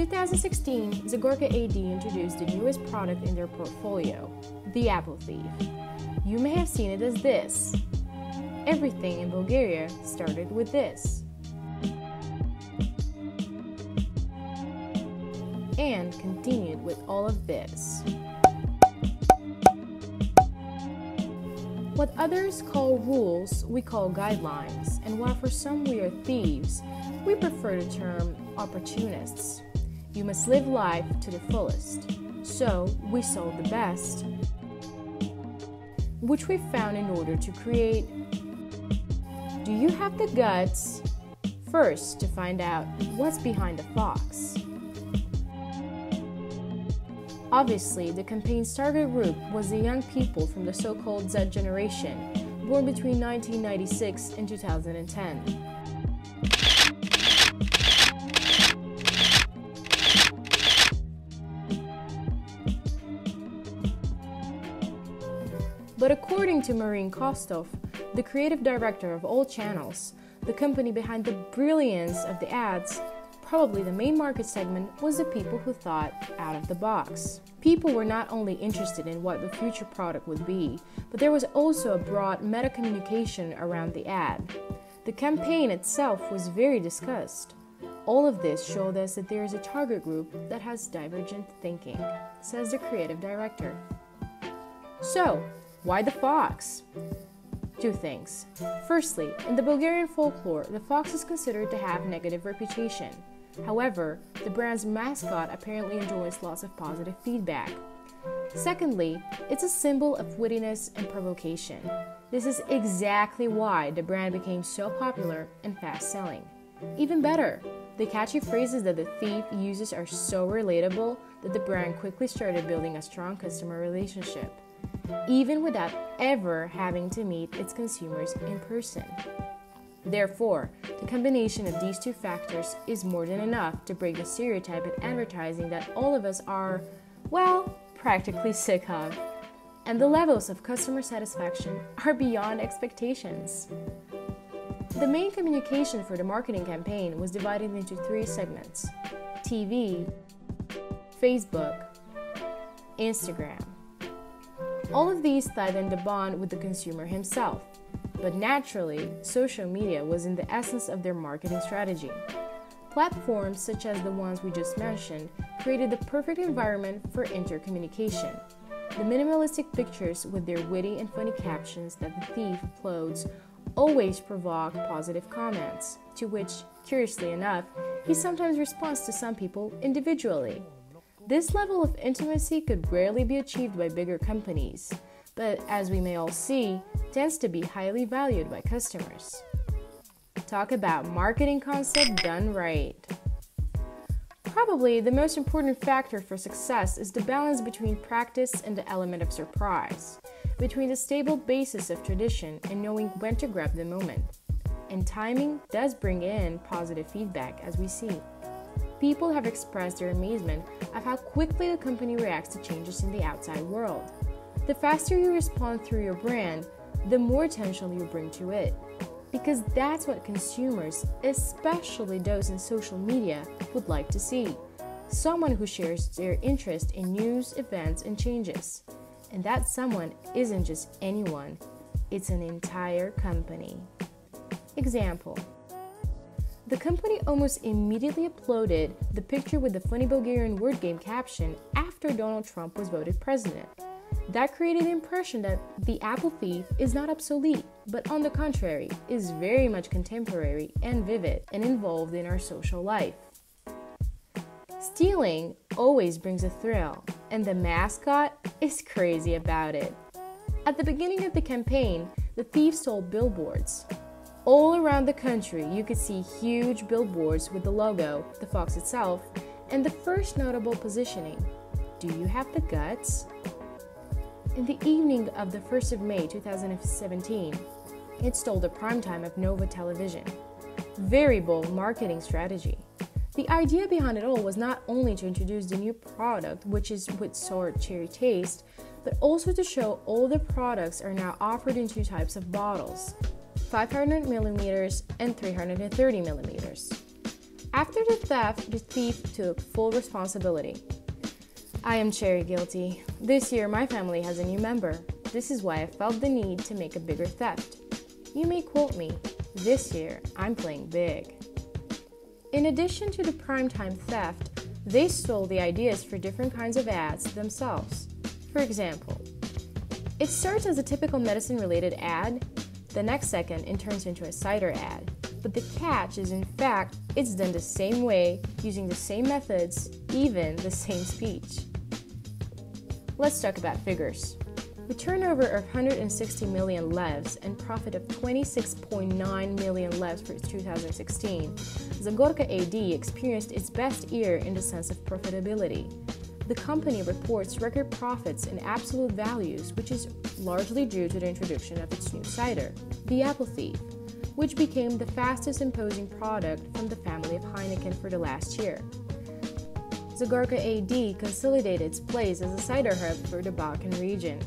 2016, Zagorka AD introduced the newest product in their portfolio, the Apple Thief. You may have seen it as this. Everything in Bulgaria started with this. And continued with all of this. What others call rules, we call guidelines, and while for some we are thieves, we prefer the term opportunists. You must live life to the fullest. So we sold the best, which we found in order to create. Do you have the guts? First, to find out what's behind the fox. Obviously, the campaign's target group was the young people from the so-called Z generation, born between 1996 and 2010. But according to Marin Kostov, the creative director of all channels, the company behind the brilliance of the ads, probably the main market segment was the people who thought out of the box. People were not only interested in what the future product would be, but there was also a broad meta-communication around the ad. The campaign itself was very discussed. All of this showed us that there is a target group that has divergent thinking, says the creative director. So, why the fox? Two things. Firstly, in the Bulgarian folklore, the fox is considered to have negative reputation. However, the brand's mascot apparently enjoys lots of positive feedback. Secondly, it's a symbol of wittiness and provocation. This is exactly why the brand became so popular and fast-selling. Even better, the catchy phrases that the thief uses are so relatable that the brand quickly started building a strong customer relationship, even without ever having to meet its consumers in person. Therefore, the combination of these two factors is more than enough to break the stereotype in advertising that all of us are, well, practically sick of. And the levels of customer satisfaction are beyond expectations. The main communication for the marketing campaign was divided into three segments: TV, Facebook, Instagram. All of these tightened the bond with the consumer himself. But naturally, social media was in the essence of their marketing strategy. Platforms such as the ones we just mentioned created the perfect environment for intercommunication. The minimalistic pictures with their witty and funny captions that the thief uploads always provoke positive comments, to which, curiously enough, he sometimes responds to some people individually. This level of intimacy could rarely be achieved by bigger companies, but as we may all see, tends to be highly valued by customers. Talk about marketing concept done right. Probably the most important factor for success is the balance between practice and the element of surprise, between the stable basis of tradition and knowing when to grab the moment. And timing does bring in positive feedback, as we see. People have expressed their amazement of how quickly the company reacts to changes in the outside world. The faster you respond through your brand, the more attention you bring to it. Because that's what consumers, especially those in social media, would like to see. Someone who shares their interest in news, events, and changes. And that someone isn't just anyone, it's an entire company. Example. The company almost immediately uploaded the picture with the funny Bulgarian word game caption after Donald Trump was voted president. That created the impression that the Apple Thief is not obsolete, but on the contrary, is very much contemporary and vivid and involved in our social life. Stealing always brings a thrill, and the mascot is crazy about it. At the beginning of the campaign, the thief stole billboards. All around the country, you could see huge billboards with the logo, the fox itself, and the first notable positioning. Do you have the guts? In the evening of the 1st of May 2017, it stole the primetime of Nova television. Very bold marketing strategy. The idea behind it all was not only to introduce the new product, which is with sour cherry taste, but also to show all the products are now offered in two types of bottles, 500 milliliters and 330 milliliters. After the theft, the thief took full responsibility. I am cherry guilty. This year, my family has a new member. This is why I felt the need to make a bigger theft. You may quote me, this year, I'm playing big. In addition to the primetime theft, they stole the ideas for different kinds of ads themselves. For example, it starts as a typical medicine-related ad. The next second, it turns into a cider ad. But the catch is, in fact, it's done the same way, using the same methods, even the same speech. Let's talk about figures. With turnover of 160 million levs and profit of 26.9 million levs for 2016, Zagorka AD experienced its best year in the sense of profitability. The company reports record profits in absolute values, which is largely due to the introduction of its new cider, the Apple Thief, which became the fastest imposing product from the family of Heineken for the last year. Zagorka AD consolidated its place as a cider hub for the Balkan region.